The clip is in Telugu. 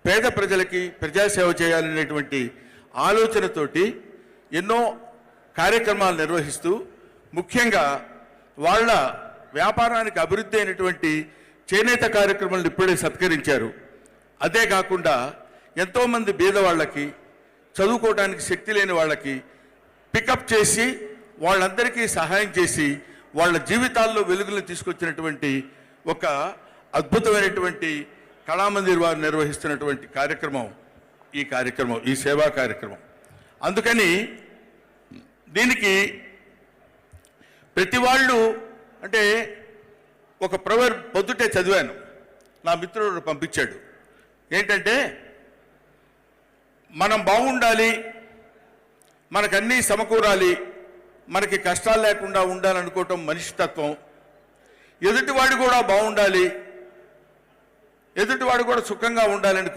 పేద ప్రజలకి ప్రజాసేవ చేయాలనేటువంటి ఆలోచనతోటి ఎన్నో కార్యక్రమాలు నిర్వహిస్తూ ముఖ్యంగా వాళ్ళ వ్యాపారానికి అభివృద్ధి అయినటువంటి చేనేత కార్యక్రమాలను ఇప్పుడే సత్కరించారు. అదే కాకుండా ఎంతోమంది బీదవాళ్ళకి, చదువుకోవడానికి శక్తి లేని వాళ్ళకి పికప్ చేసి వాళ్ళందరికీ సహాయం చేసి వాళ్ళ జీవితాల్లో వెలుగులు తీసుకొచ్చినటువంటి ఒక అద్భుతమైనటువంటి కళామందిర్ వారు నిర్వహిస్తున్నటువంటి కార్యక్రమం ఈ సేవా కార్యక్రమం. అందుకని దీనికి ప్రతి వాళ్ళు అంటే ఒక ప్రొవర్బ్ పొద్దుటే చదివాను, నా మిత్రుడు పంపించాడు. ఏంటంటే మనం బాగుండాలి, మనకన్నీ సమకూరాలి, మనకి కష్టాలు లేకుండా ఉండాలనుకోవటం మనిషి తత్వం. ఎదుటివాడు కూడా బాగుండాలి, ఎదుటివాడు కూడా సుఖంగా ఉండాలని